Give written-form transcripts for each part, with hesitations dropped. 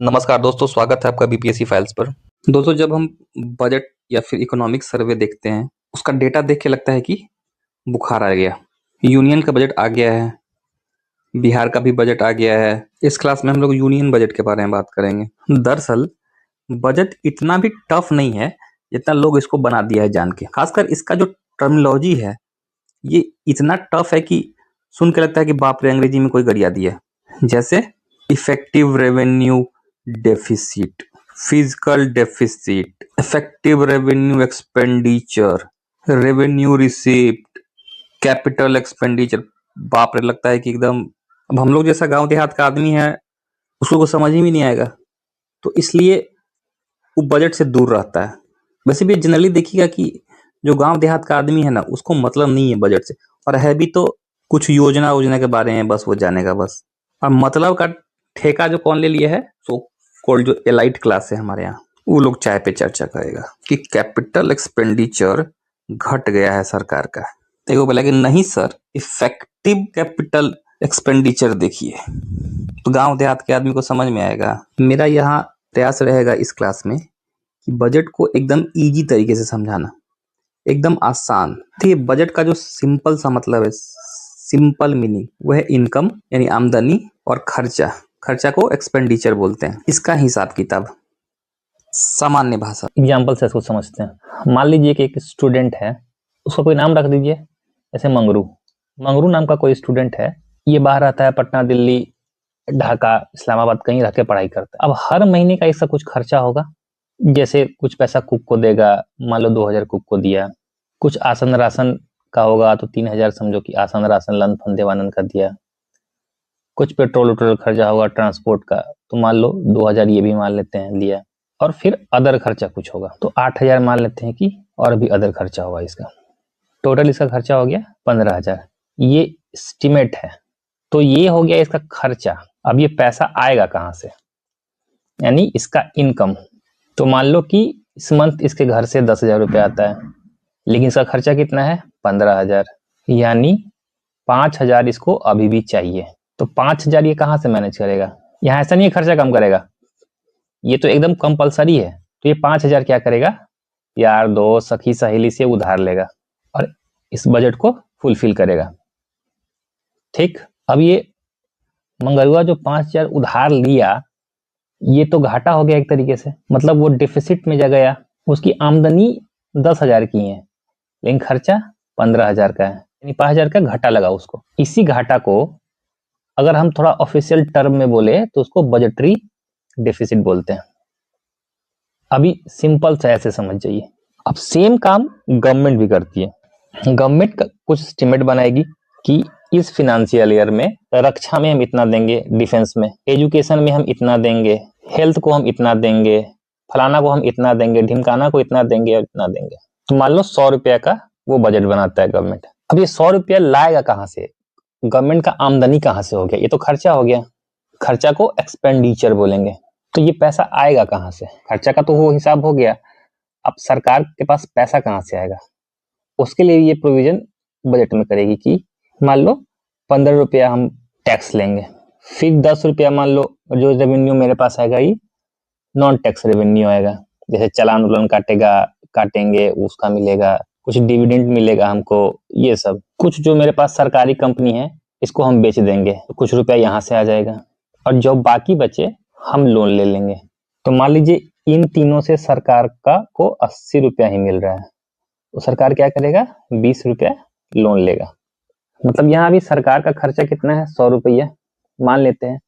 नमस्कार दोस्तों, स्वागत है आपका बीपीएससी फाइल्स पर। दोस्तों, जब हम बजट या फिर इकोनॉमिक सर्वे देखते हैं, उसका डेटा देख के लगता है कि बुखार आ गया। यूनियन का बजट आ गया है, बिहार का भी बजट आ गया है। इस क्लास में हम लोग यूनियन बजट के बारे में बात करेंगे। दरअसल बजट इतना भी टफ नहीं है जितना लोग इसको बना दिया है जान के। खासकर इसका जो टर्मिनोलॉजी है, ये इतना टफ है कि सुन के लगता है कि बाप रे, अंग्रेजी में कोई गरिया दिया है। जैसे effective revenue deficit, physical deficit, effective revenue expenditure, revenue receipt, capital expenditure. बाप रे, लगता है कि एकदम अब हम लोग जैसा गांव देहात का आदमी है उसको कुछ समझ ही नहीं आएगा, तो इसलिए वो बजट से दूर रहता है। वैसे भी जनरली देखिएगा कि जो गांव देहात का आदमी है ना, उसको मतलब नहीं है बजट से, और है भी तो कुछ योजना के बारे में बस वो जानेगा बस। और मतलब का ठेका जो कौन ले लिया है, सो कॉल्ड जो एलाइट क्लास है हमारे यहाँ, वो लोग चाय पे चर्चा करेगा कि कैपिटल एक्सपेंडिचर घट गया है सरकार का। देखो बोला कि नहीं सर, इफेक्टिव कैपिटल एक्सपेंडिचर देखिए, तो गांव देहात के आदमी को समझ में आएगा। मेरा यहाँ प्रयास रहेगा इस क्लास में कि बजट को एकदम इजी तरीके से समझाना, एकदम आसान। देखिए, बजट का जो सिंपल सा मतलब है, सिंपल मीनिंग, वो है इनकम यानी आमदनी, और खर्चा को एक्सपेंडिचर बोलते हैं। इसका हिसाब किताब सामान्य भाषा एग्जाम्पल से इसको समझते हैं। मान लीजिए कि एक स्टूडेंट है, उसका कोई नाम रख दीजिए, जैसे मंगरू नाम का कोई स्टूडेंट है। ये बाहर रहता है, पटना, दिल्ली, ढाका, इस्लामाबाद कहीं रह के पढ़ाई करता है। अब हर महीने का इसका कुछ खर्चा होगा, जैसे कुछ पैसा कुक को देगा, मान लो 2000 कुक को दिया। कुछ आसन राशन का होगा तो 3000 समझो कि आसन राशन लन फन देवानंद का दिया। कुछ पेट्रोल खर्चा होगा ट्रांसपोर्ट का, तो मान लो 2000 ये भी मान लेते हैं दिया। और फिर अदर खर्चा कुछ होगा तो 8000 मान लेते हैं कि और भी अदर खर्चा होगा इसका। टोटल इसका खर्चा हो गया 15000। ये एस्टिमेट है, तो ये हो गया इसका खर्चा। अब ये पैसा आएगा कहाँ से, यानी इसका इनकम। तो मान लो कि इस मंथ इसके घर से 10,000 रुपये आता है, लेकिन इसका खर्चा कितना है 15,000, यानी 5,000 इसको अभी भी चाहिए। तो 5,000 ये कहाँ से मैनेज करेगा? यहाँ ऐसा नहीं है खर्चा कम करेगा, ये तो एकदम कंपलसरी है। तो ये 5,000 क्या करेगा, यार दोस्त सखी सहेली से उधार लेगा और इस बजट को फुलफिल करेगा। ठीक, अब ये मंगरुआ जो 5,000 उधार लिया, ये तो घाटा हो गया एक तरीके से, मतलब वो डिफिसिट में जा गया। उसकी आमदनी 10,000 की है, लेकिन खर्चा 15,000 का है, यानी 5,000 का घाटा लगा उसको। इसी घाटा को अगर हम थोड़ा ऑफिशियल टर्म में बोले तो उसको बजटरी डेफिसिट बोलते हैं। अभी सिंपल से ऐसे समझ जाइए। अब सेम काम गवर्नमेंट भी करती है। गवर्नमेंट कुछ एस्टिमेट बनाएगी कि इस फिनेंशियल ईयर में रक्षा में हम इतना देंगे, डिफेंस में, एजुकेशन में हम इतना देंगे, हेल्थ को हम इतना देंगे, फलाना को हम इतना देंगे, ढिमकाना को इतना देंगे और इतना देंगे। तो मान लो 100 रुपया का वो बजट बनाता है गवर्नमेंट। अब ये 100 रुपया लाएगा कहाँ से? गवर्नमेंट का आमदनी कहाँ से हो गया? ये तो खर्चा हो गया, खर्चा को एक्सपेंडिचर बोलेंगे। तो ये पैसा आएगा कहाँ से? खर्चा का तो वो हिसाब हो गया, अब सरकार के पास पैसा कहाँ से आएगा? उसके लिए ये प्रोविजन बजट में करेगी कि मान लो 15 रुपया हम टैक्स लेंगे, फिर 10 रुपया मान लो जो रेवेन्यू मेरे पास आएगा ये नॉन टैक्स रेवेन्यू आएगा, जैसे चालान उलान काटेंगे उसका मिलेगा, कुछ डिविडेंड मिलेगा हमको, ये सब। कुछ जो मेरे पास सरकारी कंपनी है इसको हम बेच देंगे, तो कुछ रुपया यहाँ से आ जाएगा, और जो बाकी बचे हम लोन ले लेंगे। तो मान लीजिए इन तीनों से सरकार का को 80 रुपया ही मिल रहा है, तो सरकार क्या करेगा, 20 रुपया लोन लेगा। मतलब यहाँ भी सरकार का खर्चा कितना है, 100 रुपया मान लेते हैं,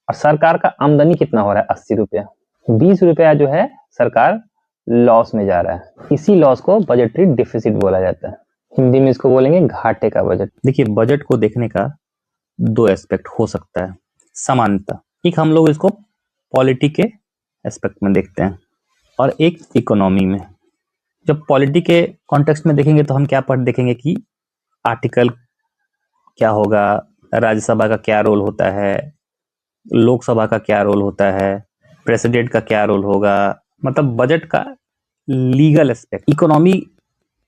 और सरकार का आमदनी कितना हो रहा है, 80 रुपया। 20 रुपया जो है सरकार लॉस में जा रहा है। इसी लॉस को बजटरी डिफिसिट बोला जाता है, हिंदी में इसको बोलेंगे घाटे का बजट। देखिए, बजट को देखने का दो एस्पेक्ट हो सकता है सामान्यतः। एक हम लोग इसको पॉलिटी के एस्पेक्ट में देखते हैं और एक इकोनॉमी में। जब पॉलिटी के कॉन्टेक्स्ट में देखेंगे तो हम क्या देखेंगे कि आर्टिकल क्या होगा, राज्यसभा का क्या रोल होता है, लोकसभा का क्या रोल होता है, प्रेसिडेंट का क्या रोल होगा, मतलब बजट का लीगल एस्पेक्ट। इकोनॉमी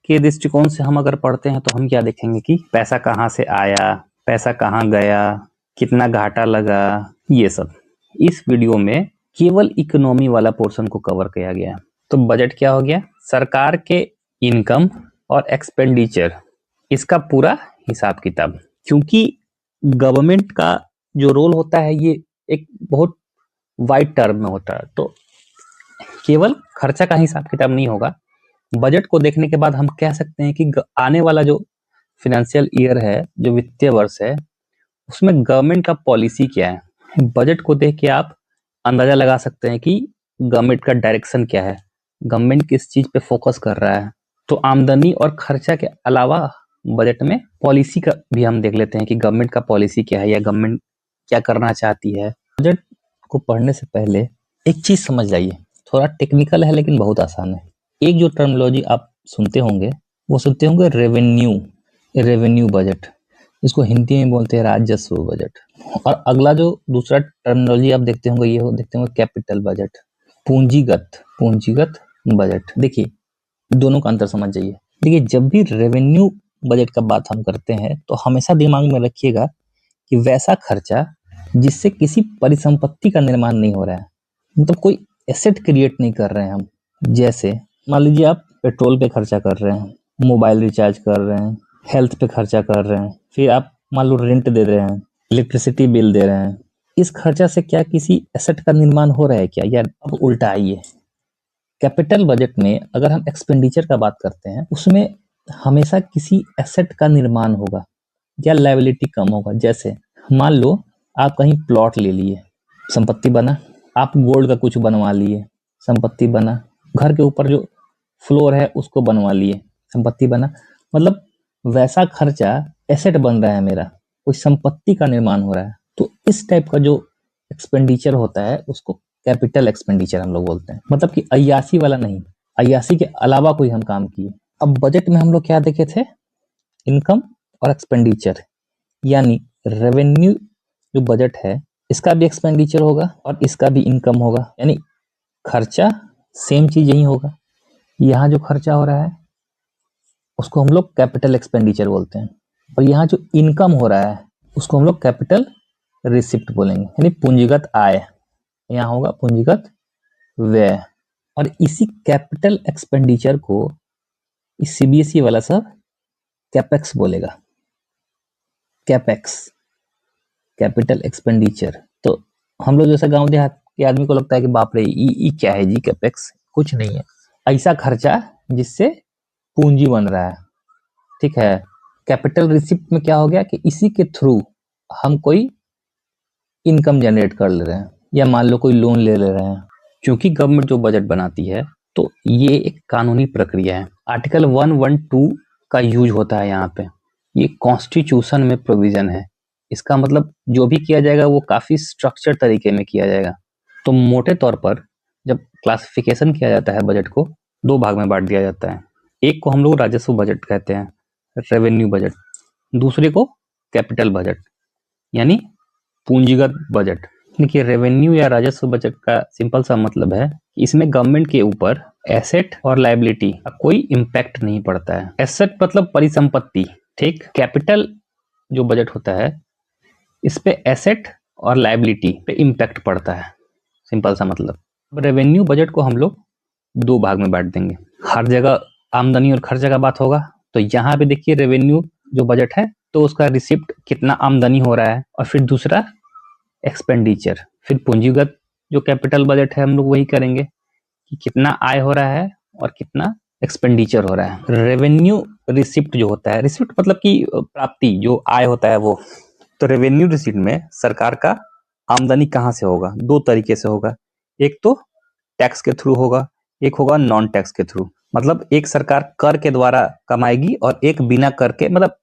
के दृष्टिकोण से हम अगर पढ़ते हैं तो हम क्या देखेंगे कि पैसा कहाँ से आया, पैसा कहाँ गया, कितना घाटा लगा, ये सब। इस वीडियो में केवल इकोनॉमी वाला पोर्शन को कवर किया गया। तो बजट क्या हो गया? सरकार के इनकम और एक्सपेंडिचर, इसका पूरा हिसाब किताब। क्योंकि गवर्नमेंट का जो रोल होता है ये एक बहुत वाइड टर्म में होता है, तो केवल खर्चा का हिसाब किताब नहीं होगा। बजट को देखने के बाद हम कह सकते हैं कि आने वाला जो फाइनेंशियल ईयर है, जो वित्तीय वर्ष है, उसमें गवर्नमेंट का पॉलिसी क्या है। बजट को देख के आप अंदाजा लगा सकते हैं कि गवर्नमेंट का डायरेक्शन क्या है, गवर्नमेंट किस चीज पे फोकस कर रहा है। तो आमदनी और खर्चा के अलावा बजट में पॉलिसी का भी हम देख लेते हैं कि गवर्नमेंट का पॉलिसी क्या है या गवर्नमेंट क्या करना चाहती है। बजट को पढ़ने से पहले एक चीज समझ जाइए, थोड़ा टेक्निकल है लेकिन बहुत आसान है। एक जो टर्मिनोलॉजी आप सुनते होंगे वो सुनते होंगे रेवेन्यू बजट, इसको हिंदी में बोलते हैं राजस्व बजट। और अगला जो दूसरा टर्मिनोलॉजी आप देखते होंगे ये देखते होंगे कैपिटल बजट, पूंजीगत बजट। देखिए दोनों का अंतर समझ जाइए। देखिए जब भी रेवेन्यू बजट का बात हम करते हैं तो हमेशा दिमाग में रखिएगा कि वैसा खर्चा जिससे किसी परिसंपत्ति का निर्माण नहीं हो रहा है, मतलब कोई एसेट क्रिएट नहीं कर रहे हैं हम। जैसे मान लीजिए आप पेट्रोल पे खर्चा कर रहे हैं, मोबाइल रिचार्ज कर रहे हैं, हेल्थ पे खर्चा कर रहे हैं, फिर आप मान लो रेंट दे रहे हैं, इलेक्ट्रिसिटी बिल दे रहे हैं। इस खर्चा से क्या किसी एसेट का निर्माण हो रहा है क्या? या अब उल्टा आइए, कैपिटल बजट में अगर हम एक्सपेंडिचर का बात करते हैं उसमें हमेशा किसी एसेट का निर्माण होगा या लायबिलिटी कम होगा। जैसे मान लो आप कहीं प्लॉट ले लिए, संपत्ति बना, आप गोल्ड का कुछ बनवा लिए, संपत्ति बना, घर के ऊपर जो फ्लोर है उसको बनवा लिए, संपत्ति बना। मतलब वैसा खर्चा एसेट बन रहा है मेरा, कोई संपत्ति का निर्माण हो रहा है। तो इस टाइप का जो एक्सपेंडिचर होता है उसको कैपिटल एक्सपेंडिचर हम लोग बोलते हैं। मतलब कि अय्यासी वाला नहीं, अय्यासी के अलावा कोई हम काम किए। अब बजट में हम लोग क्या देखे थे? इनकम और एक्सपेंडिचर, यानी रेवेन्यू जो बजट है इसका भी एक्सपेंडिचर होगा और इसका भी इनकम होगा, यानी खर्चा सेम चीज यही होगा। यहाँ जो खर्चा हो रहा है उसको हम लोग कैपिटल एक्सपेंडिचर बोलते हैं, और यहाँ जो इनकम हो रहा है उसको हम लोग कैपिटल रिसिप्ट बोलेंगे, यानी पूंजीगत आय। यहाँ होगा पूंजीगत व्यय। और इसी कैपिटल एक्सपेंडिचर को इस सीबीएसई वाला सब कैपेक्स बोलेगा, कैपेक्स, कैपिटल एक्सपेंडिचर। तो हम लोग जैसा गांव देहात के आदमी को लगता है कि बाप रे ई क्या है जी कैपेक्स? कुछ नहीं है, ऐसा खर्चा जिससे पूंजी बन रहा है। ठीक है। कैपिटल रिसिप्ट में क्या हो गया कि इसी के थ्रू हम कोई इनकम जनरेट कर ले रहे हैं, या मान लो कोई लोन ले रहे हैं। क्योंकि गवर्नमेंट जो बजट बनाती है तो ये एक कानूनी प्रक्रिया है। आर्टिकल 112 का यूज होता है यहाँ पे, ये कॉन्स्टिट्यूशन में प्रोविजन है। इसका मतलब जो भी किया जाएगा वो काफी स्ट्रक्चर तरीके में किया जाएगा। तो मोटे तौर पर जब क्लासिफिकेशन किया जाता है बजट को दो भाग में बांट दिया जाता है। एक को हम लोग राजस्व बजट कहते हैं, रेवेन्यू बजट, दूसरे को कैपिटल बजट यानी पूंजीगत बजट। देखिए रेवेन्यू या राजस्व बजट का सिंपल सा मतलब है कि इसमें गवर्नमेंट के ऊपर एसेट और लायबिलिटी का कोई इम्पैक्ट नहीं पड़ता है। एसेट मतलब परिसंपत्ति, ठीक। कैपिटल जो बजट होता है इस पे एसेट और लायबिलिटी पे इम्पैक्ट पड़ता है, सिंपल सा मतलब। रेवेन्यू बजट को हम लोग दो भाग में बांट देंगे। हर जगह आमदनी और खर्चा का बात होगा, तो यहाँ पे देखिए रेवेन्यू जो बजट है तो उसका रिसिप्ट कितना आमदनी हो रहा है, और फिर दूसरा एक्सपेंडिचर। फिर पूंजीगत जो कैपिटल बजट है हम लोग वही करेंगे कि कितना आय हो रहा है और कितना एक्सपेंडिचर हो रहा है। रेवेन्यू रिसिप्ट जो होता है, रिसिप्ट मतलब कि प्राप्ति, जो आय होता है वो। तो रेवेन्यू रिसिप्ट में सरकार का आमदनी कहाँ से होगा? दो तरीके से होगा, एक तो टैक्स के थ्रू होगा, एक होगा नॉन टैक्स के थ्रू। मतलब एक सरकार कर के द्वारा कमाएगी और एक बिना कर के, मतलब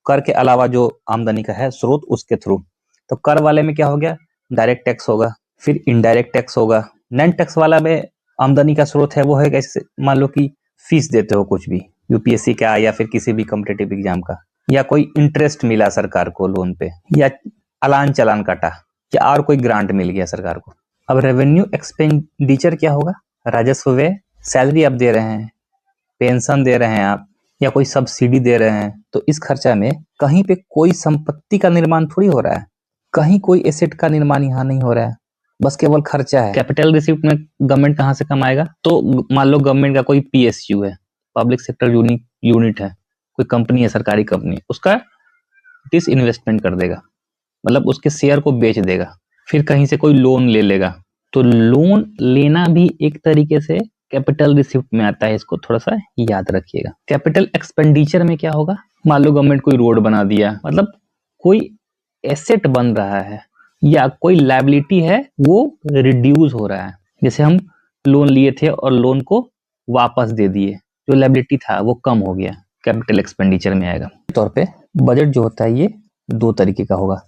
कर के अलावा जो आमदनी का है स्रोत उसके थ्रू। तो कर वाले में क्या हो गया? डायरेक्ट टैक्स होगा, फिर इनडायरेक्ट टैक्स होगा। नॉन टैक्स वाला में आमदनी का स्रोत है वो है कैसे? मान लो कि फीस देते हो कुछ भी, यूपीएससी का या फिर किसी भी कॉम्पिटिटिव एग्जाम का, या कोई इंटरेस्ट मिला सरकार को लोन पे, या अलान चलान काटा, या और कोई ग्रांट मिल गया सरकार को। अब रेवेन्यू एक्सपेंडिचर क्या होगा? राजस्व व्यय। सैलरी आप दे रहे हैं, पेंशन दे रहे हैं आप, या कोई सब्सिडी दे रहे हैं, तो इस खर्चा में कहीं पे कोई संपत्ति का निर्माण थोड़ी हो रहा है, कहीं कोई एसेट का निर्माण यहाँ नहीं हो रहा है। बस केवल खर्चा है। कैपिटल रिसिप्ट में गवर्नमेंट कहाँ से कमाएगा? तो मान लो गवर्नमेंट का कोई पीएसयू है, पब्लिक सेक्टर यूनिट है, कोई कंपनी है, सरकारी कंपनी, उसका डिसइन्वेस्टमेंट कर देगा, मतलब उसके शेयर को बेच देगा। फिर कहीं से कोई लोन ले लेगा, तो लोन लेना भी एक तरीके से कैपिटल रिसिप्ट में आता है, इसको थोड़ा सा याद रखिएगा। कैपिटल एक्सपेंडिचर में क्या होगा? मान लो गवर्नमेंट कोई रोड बना दिया, मतलब कोई एसेट बन रहा है या कोई लायबिलिटी है वो रिड्यूस हो रहा है, जैसे हम लोन लिए थे और लोन को वापस दे दिए, जो लायबिलिटी था वो कम हो गया, कैपिटल एक्सपेंडिचर में आएगा। तौर पे बजट जो होता है ये दो तरीके का होगा,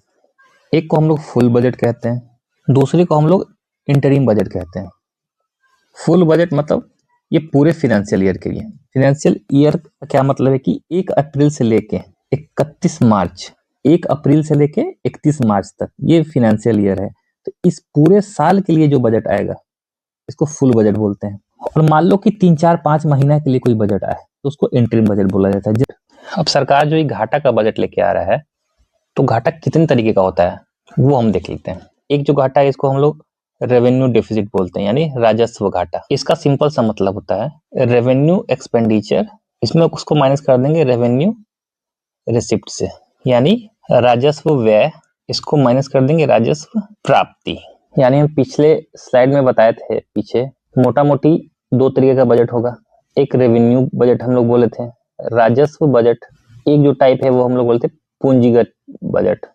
एक को हम लोग फुल बजट कहते हैं, दूसरे को हम लोग इंटरिम बजट कहते हैं। फुल बजट मतलब ये पूरे फाइनेंशियल ईयर के लिए। फाइनेंशियल ईयर का क्या मतलब है कि 1 अप्रैल से लेके 31 मार्च 1 अप्रैल से लेके 31 मार्च तक ये फाइनेंशियल ईयर है, तो इस पूरे साल के लिए जो बजट आएगा इसको फुल बजट बोलते हैं। और मान लो कि 3-4-5 महीना के लिए कोई बजट आए तो उसको इंटरिम बजट बोला जाता है। अब सरकार जो ये घाटा का बजट लेके आ रहा है, तो घाटा कितने तरीके का होता है वो हम देख लेते हैं। एक जो घाटा है इसको हम लोग रेवेन्यू डेफिसिट बोलते हैं, यानी राजस्व घाटा। इसका सिंपल सा मतलब होता है रेवेन्यू एक्सपेंडिचर, इसमें उसको माइनस कर देंगे रेवेन्यू रिसिप्ट से, यानी राजस्व व्यय, इसको माइनस कर देंगे राजस्व प्राप्ति। यानी हम पिछले स्लाइड में बताए थे, पीछे मोटा मोटी 2 तरीके का बजट होगा। एक रेवेन्यू बजट हम लोग बोले थे, राजस्व बजट। एक जो टाइप है वो हम लोग बोलते हैं पूंजीगत बजट,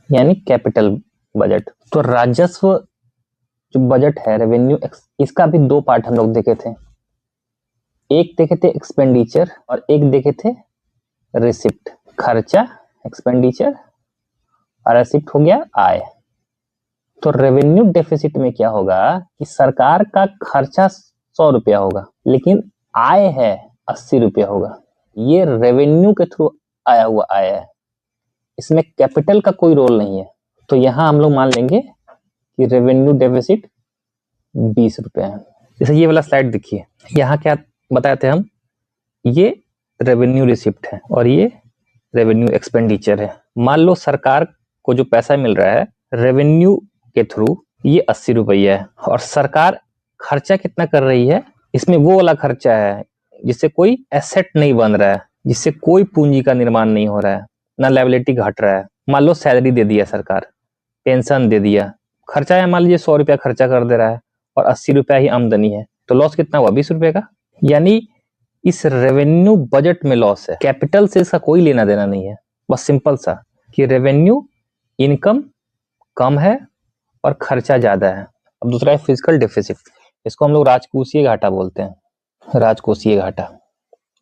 यानी कैपिटल बजट। तो राजस्व जो बजट है रेवेन्यू, इसका भी 2 पार्ट हम लोग देखे थे, एक देखे थे एक्सपेंडिचर और एक देखे थे रिसिप्ट। खर्चा एक्सपेंडिचर और रिसिप्ट हो गया आय। तो रेवेन्यू डेफिसिट में क्या होगा कि सरकार का खर्चा 100 रुपया होगा लेकिन आय है 80 रुपया होगा। ये रेवेन्यू के थ्रू आया हुआ आय है, इसमें कैपिटल का कोई रोल नहीं है। तो यहां हम लोग मान लेंगे कि रेवेन्यू डेफिसिट 20 रुपये है। जैसे ये वाला स्लाइड देखिए, यहाँ क्या बताए थे हम, ये रेवेन्यू रिसिप्ट है और ये रेवेन्यू एक्सपेंडिचर है। मान लो सरकार को जो पैसा मिल रहा है रेवेन्यू के थ्रू, ये 80 रुपया है, और सरकार खर्चा कितना कर रही है, इसमें वो वाला खर्चा है जिससे कोई एसेट नहीं बन रहा है, जिससे कोई पूंजी का निर्माण नहीं हो रहा है, ना लायबिलिटी घट रहा है। मान लो सैलरी दे दिया सरकार, पेंशन दे दिया, खर्चा है मान लीजिए 100 रुपया खर्चा कर दे रहा है और 80 रुपया ही आमदनी है, तो लॉस कितना हुआ 20 रुपये का। यानी इस रेवेन्यू बजट में लॉस है, कैपिटल से इसका कोई लेना देना नहीं है। बस सिंपल सा कि रेवेन्यू इनकम कम है और खर्चा ज्यादा है। अब दूसरा है फिजिकल डेफिसिट, इसको हम लोग राजकोषीय घाटा बोलते हैं। राजकोषीय घाटा,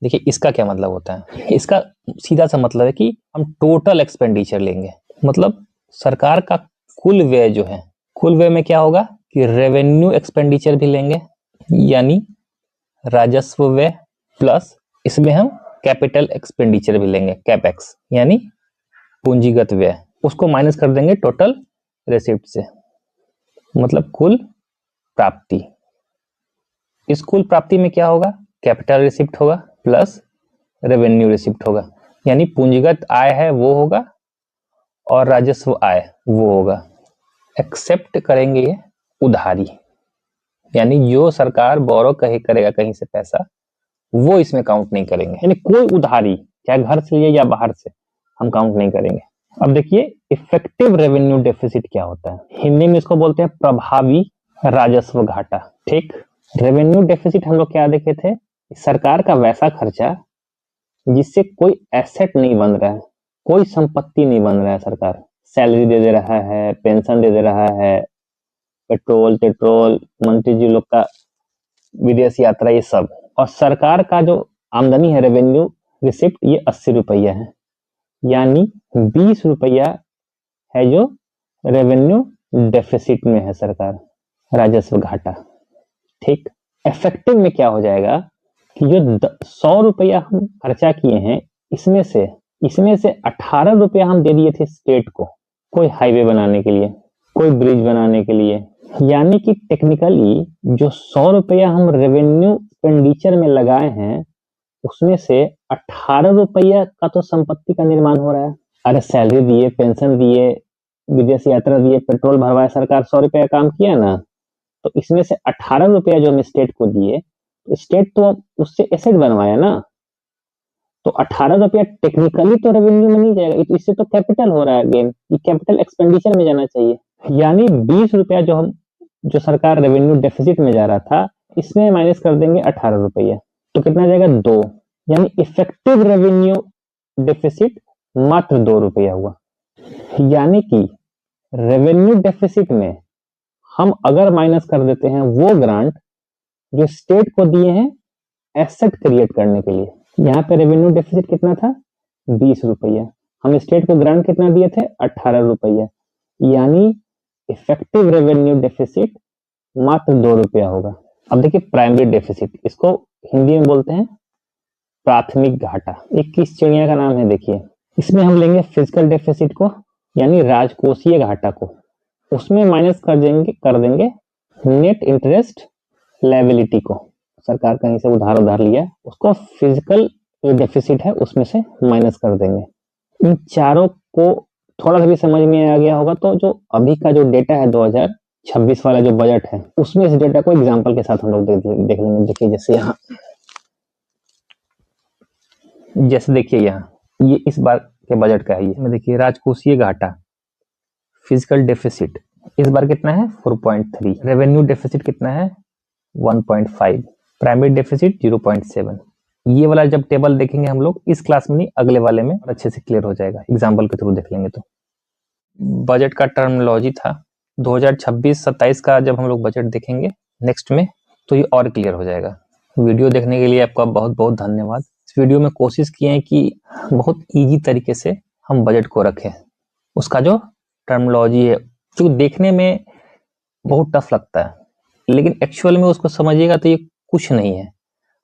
देखिए इसका क्या मतलब होता है, इसका सीधा सा मतलब है कि हम टोटल एक्सपेंडिचर लेंगे, मतलब सरकार का कुल व्यय जो है, कुल व्यय में क्या होगा कि रेवेन्यू एक्सपेंडिचर भी लेंगे, यानी राजस्व व्यय, प्लस इसमें हम कैपिटल एक्सपेंडिचर भी लेंगे, कैपेक्स, यानी पूंजीगत व्यय, उसको माइनस कर देंगे टोटल रिसिप्ट से, मतलब कुल प्राप्ति। इस कुल प्राप्ति में क्या होगा, कैपिटल रिसिप्ट होगा प्लस रेवेन्यू रिसिप्ट होगा, यानी पूंजीगत आय है वो होगा और राजस्व आय वो होगा। एक्सेप्ट करेंगे ये उधारी, यानी जो सरकार बोरो करेगा कहीं से पैसा, वो इसमें काउंट नहीं करेंगे, यानी कोई उधारी चाहे घर से लिए या बाहर से हम काउंट नहीं करेंगे। अब देखिए इफेक्टिव रेवेन्यू डेफिसिट क्या होता है, हिंदी में इसको बोलते हैं प्रभावी राजस्व घाटा। ठीक, रेवेन्यू डेफिसिट हम लोग क्या देखे थे, सरकार का वैसा खर्चा जिससे कोई एसेट नहीं बन रहा है, कोई संपत्ति नहीं बन रहा है। सरकार सैलरी दे रहा है, पेंशन दे रहा है, पेट्रोल, मंत्री जी लोग का विदेश यात्रा, ये सब, और सरकार का जो आमदनी है रेवेन्यू रिसिप्ट ये 80 रुपया है, यानी 20 रुपया है जो रेवेन्यू डेफिसिट में है सरकार, राजस्व घाटा। ठीक, इफेक्टिव में क्या हो जाएगा कि जो 100 रुपया हम खर्चा किए हैं, इसमें से 18 रुपया हम दे दिए थे स्टेट को, कोई हाईवे बनाने के लिए, कोई ब्रिज बनाने के लिए, यानी कि टेक्निकली जो 100 रुपया हम रेवेन्यू एक्सपेंडिचर में लगाए हैं उसमें से 18 रुपया का तो संपत्ति का निर्माण हो रहा है। अरे सैलरी दिए, पेंशन दिए, विदेश यात्रा दिए, पेट्रोल भरवाया, सरकार 100 रुपया काम किया ना, तो इसमें से 18 रुपया जो हम स्टेट को दिए, स्टेट तो उससे एसेट बनवाया ना, तो 18 रुपया टेक्निकली तो रेवेन्यू में नहीं जाएगा, इससे तो कैपिटल हो रहा है गेन, ये कैपिटल एक्सपेंडिचर में जाना चाहिए। यानी 20 रुपया जो सरकार रेवेन्यू डेफिसिट में जा रहा था, इसमें माइनस कर देंगे 18 रुपया, तो कितना जाएगा 2, यानी इफेक्टिव रेवेन्यू डेफिसिट मात्र 2 रुपया हुआ। यानी कि रेवेन्यू डेफिसिट में हम अगर माइनस कर देते हैं वो ग्रांट जो स्टेट को दिए हैं एसेट क्रिएट करने के लिए, यहाँ पे रेवेन्यू डेफिसिट कितना था 20 रुपया, हम स्टेट को ग्रांट कितना दिए थे 18 रुपया, यानी इफेक्टिव रेवेन्यू डेफिसिट मात्र 2 रुपया होगा। अब देखिए प्राइमरी डेफिसिट, इसको हिंदी में बोलते हैं प्राथमिक घाटा। एक किस चिड़िया का नाम है देखिए, इसमें हम लेंगे फिजिकल डेफिसिट को यानी राजकोषीय घाटा को, उसमें माइनस कर देंगे नेट इंटरेस्ट लायबिलिटी को, सरकार कहीं से उधार लिया उसको फिजिकल डेफिसिट है उसमें से माइनस कर देंगे। इन चारों को थोड़ा सा भी समझ में आ गया होगा तो जो अभी का जो डेटा है 2026 वाला जो बजट है उसमें इस डेटा को एग्जांपल के साथ हम लोग देख लेंगे। देखिए जैसे देखिए यहाँ ये इस बार के बजट का है, ये देखिए राजकोषीय घाटा फिजिकल डेफिसिट इस बार कितना है 4.3, रेवेन्यू डेफिसिट कितना है 1.5, प्राइमरी डेफिसिट 0.7। ये वाला जब टेबल देखेंगे हम लोग इस क्लास में नहीं अगले वाले में अच्छे से क्लियर हो जाएगा, एग्जाम्पल के थ्रू देख लेंगे। तो बजट का टर्मिनोलॉजी था 2026-27 का, जब हम लोग बजट देखेंगे नेक्स्ट में तो ये और क्लियर हो जाएगा। वीडियो देखने के लिए आपका बहुत बहुत धन्यवाद। इस वीडियो में कोशिश किए हैं कि बहुत ईजी तरीके से हम बजट को रखें, उसका जो टर्मिनोलॉजी है जो देखने में बहुत टफ लगता है लेकिन एक्चुअल में उसको समझिएगा तो ये कुछ नहीं है,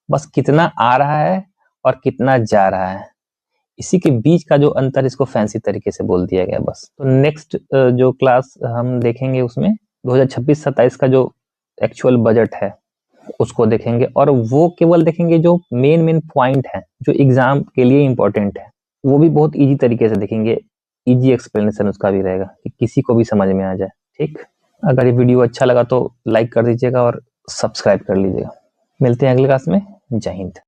बस कितना आ रहा है और कितना जा रहा है, इसी के बीच का जो अंतर इसको फैंसी तरीके से बोल दिया गया बस। तो नेक्स्ट जो क्लास हम देखेंगे उसमें 2026-27 का जो एक्चुअल बजट है उसको देखेंगे और वो केवल देखेंगे जो मेन पॉइंट है जो एग्जाम के लिए इम्पोर्टेंट है, वो भी बहुत इजी तरीके से देखेंगे, इजी एक्सप्लेनेशन उसका भी रहेगा कि किसी को भी समझ में आ जाए। ठीक, अगर ये वीडियो अच्छा लगा तो लाइक कर दीजिएगा और सब्सक्राइब कर लीजिएगा। मिलते हैं अगले क्लास में। जय हिंद।